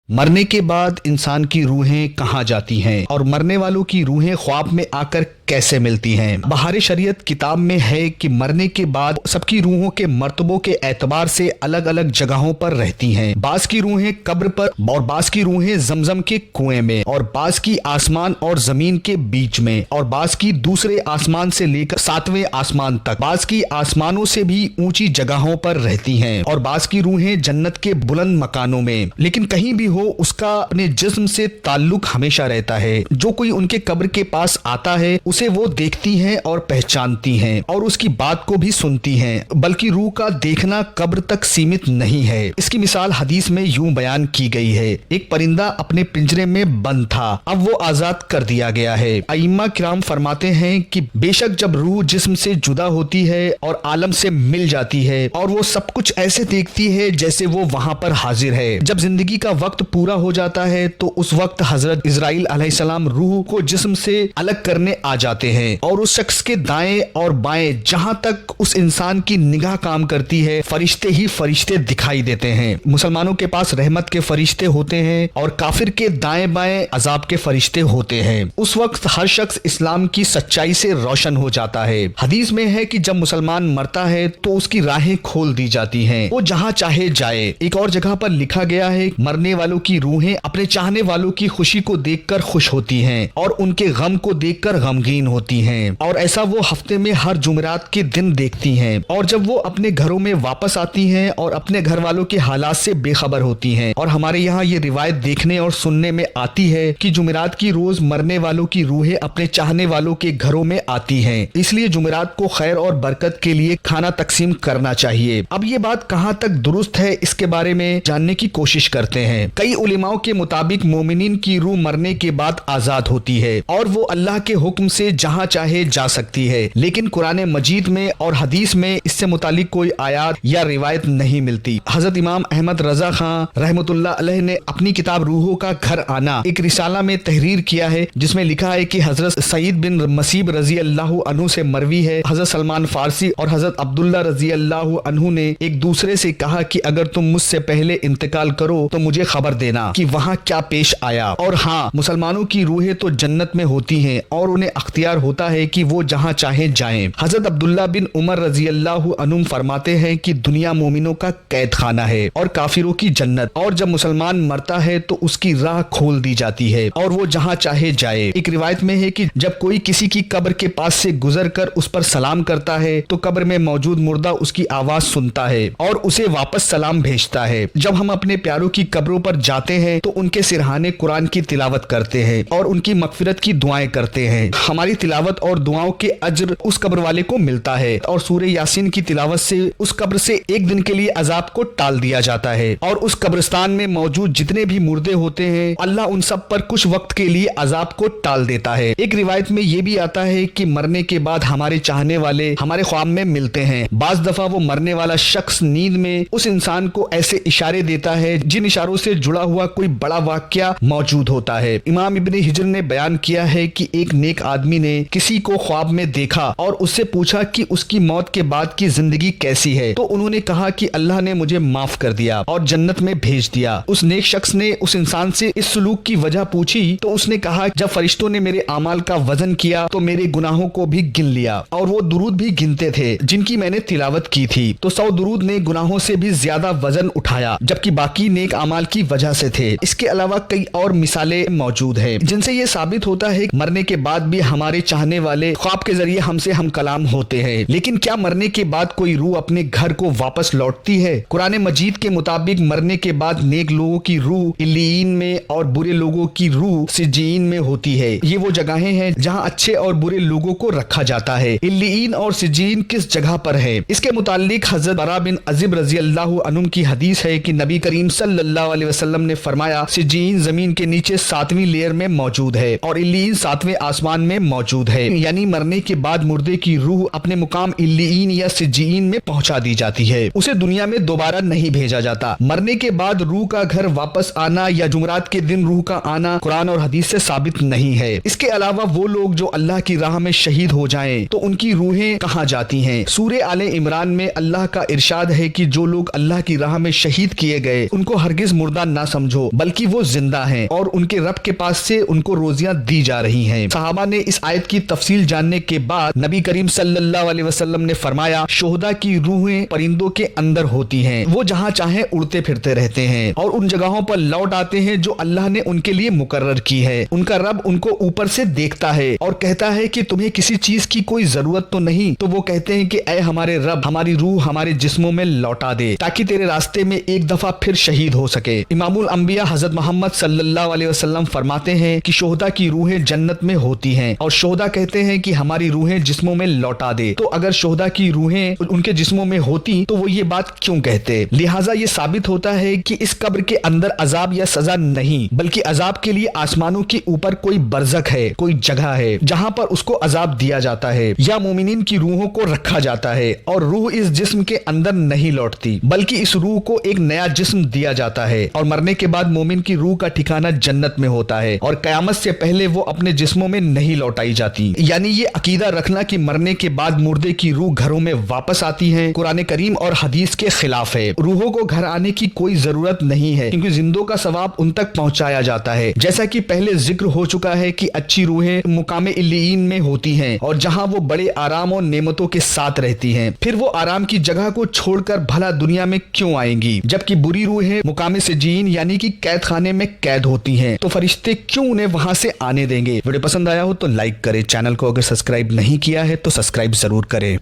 مرنے کے بعد انسان کی روحیں کہاں جاتی ہیں اور مرنے والوں کی روحیں خواب میں آ کر کیسے ملتی ہیں؟ بہار شریعت کتاب میں ہے کہ مرنے کے بعد سب کی روحوں کے مرتبوں کے اعتبار سے الگ الگ جگہوں پر رہتی ہیں۔ بعض کی روحیں قبر پر اور بعض کی روحیں زمزم کے کنویں میں اور بعض کی آسمان اور زمین کے بیچ میں اور بعض کی دوسرے آسمان سے لے کر 7ویں آسمان تک، بعض کی آسمانوں سے بھی اونچی جگہوں پر رہتی ہیں اور بعض کی روحیں جنت کے بلند مکانوں میں۔ لیکن کہیں بھی ہو اس کا اپنے جسم سے تعلق ہمیشہ رہتا ہے۔ جو کوئی ان کے قبر کے پاس آتا ہے اسے وہ دیکھتی ہیں اور پہچانتی ہیں اور اس کی بات کو بھی سنتی ہیں، بلکہ روح کا دیکھنا قبر تک سیمت نہیں ہے۔ اس کی مثال حدیث میں یوں بیان کی گئی ہے: ایک پرندہ اپنے پنجرے میں بند تھا، اب وہ آزاد کر دیا گیا ہے۔ ائمہ کرام فرماتے ہیں کہ بے شک جب روح جسم سے جدا ہوتی ہے اور عالم سے مل جاتی ہے اور وہ سب کچھ ایسے دیکھتی ہے جیسے وہ وہاں پر حاضر ہے۔ جب زندگی کا وقت پورا ہو جاتا ہے تو اس وقت حضرت اسرائیل علیہ السلام روح کو جسم سے الگ کرنے آ جاتے ہیں اور اس شخص کے دائیں اور بائیں جہاں تک اس انسان کی نگاہ کام کرتی ہے فرشتے ہی فرشتے دکھائی دیتے ہیں۔ مسلمانوں کے پاس رحمت کے فرشتے ہوتے ہیں اور کافر کے دائیں بائیں عذاب کے فرشتے ہوتے ہیں۔ اس وقت ہر شخص اسلام کی سچائی سے روشن ہو جاتا ہے۔ حدیث میں ہے کہ جب مسلمان مرتا ہے تو اس کی راہیں کھول دی جاتی ہیں، وہ جہاں چاہے جائے۔ ایک اور جگہ پر لکھا گیا ہے: مرنے والوں کی روحیں اپنے چاہنے والوں کی خوشی کو دیکھ کر خوش ہوتی ہیں اور ان کے غم کو دیکھ کر غمگین ہوتی ہیں، اور ایسا وہ ہفتے میں ہر جمعرات کے دن دیکھتی ہیں۔ اور جب وہ اپنے گھروں میں واپس آتی ہیں اور اپنے گھر والوں کے حالات سے بے خبر ہوتی ہیں۔ اور ہمارے یہاں یہ روایت دیکھنے اور سننے میں آتی ہے کہ جمعرات کی روز مرنے والوں کی روحیں اپنے چاہنے والوں کے گھروں میں آتی ہیں، اس لیے جمعرات کو خیر اور برکت کے لیے کھانا تقسیم کرنا چاہیے۔ اب یہ بات کہاں تک درست ہے اس کے بارے میں جاننے کی کوشش کرتے ہیں۔ کئی علماء کے مطابق مومنین کی روح مرنے کے بعد آزاد ہوتی ہے اور وہ اللہ کے حکم سے جہاں چاہے جا سکتی ہے، لیکن قرآن مجید میں اور حدیث میں اس سے متعلق کوئی آیات یا روایت نہیں ملتی۔ حضرت امام احمد رضا خان رحمۃ اللہ علیہ نے اپنی کتاب روحوں کا گھر آنا ایک رسالہ میں تحریر کیا ہے، جس میں لکھا ہے کہ حضرت سعید بن مسیب رضی اللہ عنہ سے مروی ہے، حضرت سلمان فارسی اور حضرت عبداللہ رضی اللہ عنہ نے ایک دوسرے سے کہا کہ اگر تم مجھ سے پہلے انتقال کرو تو مجھے خبر دینا کہ وہاں کیا پیش آیا۔ اور ہاں، مسلمانوں کی روحیں تو جنت میں ہوتی ہیں اور انہیں اختیار ہوتا ہے کہ وہ جہاں چاہیں جائیں۔ حضرت عبداللہ بن عمر رضی اللہ عنہ فرماتے ہیں کہ دنیا مومنوں کا قید خانہ ہے اور کافروں کی جنت، اور جب مسلمان مرتا ہے تو اس کی راہ کھول دی جاتی ہے اور وہ جہاں چاہے جائے۔ ایک روایت میں ہے کہ جب کوئی کسی کی قبر کے پاس سے گزر کر اس پر سلام کرتا ہے تو قبر میں موجود مردہ اس کی آواز سنتا ہے اور اسے واپس سلام بھیجتا ہے۔ جب ہم اپنے پیاروں کی قبروں پر جاتے ہیں تو ان کے سرہانے قرآن کی تلاوت کرتے ہیں اور ان کی مغفرت کی دعائیں کرتے ہیں۔ ہماری تلاوت اور دعاؤں کے اجر اس قبر والے کو ملتا ہے اور سورہ یاسین کی تلاوت سے اس قبر سے ایک دن کے لیے عذاب کو ٹال دیا جاتا ہے، اور اس قبرستان میں موجود جتنے بھی مردے ہوتے ہیں اللہ ان سب پر کچھ وقت کے لیے عذاب کو ٹال دیتا ہے۔ ایک روایت میں یہ بھی آتا ہے کہ مرنے کے بعد ہمارے چاہنے والے ہمارے خواب میں ملتے ہیں۔ بعض دفعہ وہ مرنے والا شخص نیند میں اس انسان کو ایسے اشارے دیتا ہے جن اشاروں سے جڑا ہوا کوئی بڑا واقعہ موجود ہوتا ہے۔ امام ابن حجر نے بیان کیا ہے کہ ایک نیک آدمی نے کسی کو خواب میں دیکھا اور اس سے پوچھا کہ اس کی موت کے بعد کی زندگی کیسی ہے، تو انہوں نے کہا کہ اللہ نے مجھے معاف کر دیا اور جنت میں بھیج دیا۔ اس نیک شخص نے اس انسان سے اس سلوک کی وجہ پوچھی تو اس نے کہا جب فرشتوں نے میرے اعمال کا وزن کیا تو میرے گناہوں کو بھی گن لیا، اور وہ درود بھی گنتے تھے جن کی میں نے تلاوت کی تھی، تو 100 درود نے گناہوں سے بھی زیادہ وزن اٹھایا جبکہ باقی نیک اعمال کی وجہ سے تھے۔ اس کے علاوہ کئی اور مثالیں موجود ہیں جن سے یہ ثابت ہوتا ہے کہ مرنے کے بعد بھی ہمارے چاہنے والے خواب کے ذریعے ہم سے ہم کلام ہوتے ہیں۔ لیکن کیا مرنے کے بعد کوئی روح اپنے گھر کو واپس لوٹتی ہے؟ قرآن مجید کے مطابق مرنے کے بعد نیک لوگوں کی روح علیین میں اور برے لوگوں کی روح سجین میں ہوتی ہے۔ یہ وہ جگہیں ہیں جہاں اچھے اور برے لوگوں کو رکھا جاتا ہے۔ علیین اور سجین کس جگہ پر ہے؟ اس کے متعلق حضرت برا بن عازب رضی اللہ عنہ کی حدیث ہے کہ نبی کریم صلی اللہ علیہ وسلم نے فرمایا سجین زمین کے نیچے 7ویں لیئر میں موجود ہے اور علیین 7ویں آسمان میں موجود ہے، یعنی مرنے کے بعد مردے کی روح اپنے مقام علیین یا سجین میں پہنچا دی جاتی ہے، اسے دنیا میں دوبارہ نہیں بھیجا جاتا۔ مرنے کے بعد روح کا گھر واپس آنا یا جمعرات کے دن روح کا آنا قرآن اور حدیث سے ثابت نہیں ہے۔ اس کے علاوہ وہ لوگ جو اللہ کی راہ میں شہید ہو جائیں تو ان کی روحیں کہاں جاتی ہیں؟ سورہ آل عمران میں اللہ کا ارشاد ہے کہ جو لوگ اللہ کی راہ میں شہید کیے گئے ان کو ہرگز مردہ نہ سمجھو بلکہ وہ زندہ ہیں اور ان کے رب کے پاس سے ان کو روزیاں دی جا رہی ہیں۔ صحابہ نے اس آیت کی تفصیل جاننے کے بعد نبی کریم صلی اللہ علیہ وسلم نے فرمایا، شہداء کی روحیں پرندوں کے اندر ہوتی ہیں، وہ جہاں چاہیں اڑتے پھرتے رہتے ہیں اور ان جگہوں پر لوٹ آتے ہیں جو اللہ نے ان کے لیے مقرر کی ہے۔ ان کا رب ان کو اوپر سے دیکھتا ہے اور کہتا ہے کہ تمہیں کسی چیز کی کوئی ضرورت تو نہیں؟ تو وہ کہتے ہیں کہ اے ہمارے رب، ہماری روح ہمارے جسموں میں لوٹا دے تاکہ تیرے راستے میں ایک دفعہ پھر شہید ہو سکے۔ امام الانبیاء حضرت محمد صلی اللہ علیہ وسلم فرماتے ہیں کہ شہداء کی روحیں جنت میں ہوتی ہیں اور شہداء کہتے ہیں کہ ہماری روحیں جسموں میں لوٹا دے۔ تو اگر شہداء کی روحیں ان کے جسموں میں ہوتی تو وہ یہ بات کیوں کہتے؟ لہٰذا یہ ثابت ہوتا ہے کہ اس قبر کے اندر عذاب یا سزا نہیں، بلکہ عذاب کے لیے آسمانوں کے اوپر کوئی برزخ ہے، کوئی جگہ ہے جہاں پر اس کو عذاب دیا جاتا ہے یا مومنین کی روحوں کو رکھا جاتا ہے، اور روح اس جسم کے اندر نہیں لوٹتی بلکہ اس روح کو ایک نیا جسم دیا جاتا ہے، اور مرنے کے بعد مومن کی روح کا ٹھکانہ جنت میں ہوتا ہے اور قیامت سے پہلے وہ اپنے جسموں میں نہیں لوٹائی جاتی۔ یعنی یہ عقیدہ رکھنا کہ مرنے کے بعد مردے کی روح گھروں میں واپس آتی ہے قرآن کریم اور حدیث کے خلاف ہے۔ روحوں کو گھر آنے کی کوئی ضرورت نہیں ہے کیونکہ زندوں کا ثواب ان تک پہنچایا جاتا ہے، جیسا کہ پہلے ذکر ہو چکا ہے کہ اچھی روحیں مقام علیین میں ہوتی ہیں اور جہاں وہ بڑے آرام اور نعمتوں کے ساتھ رہتی ہیں، پھر وہ آرام کی جگہ کو چھوڑ کر بھلا دنیا میں کیوں آئیں گی؟ جبکہ بری روحیں مقام سجین یعنی کہ قید خانے میں قید ہوتی ہیں، تو فرشتے کیوں انہیں وہاں سے آنے دیں گے؟ ویڈیو پسند آیا ہو تو لائک کریں، چینل کو اگر سبسکرائب نہیں کیا ہے تو سبسکرائب ضرور کریں۔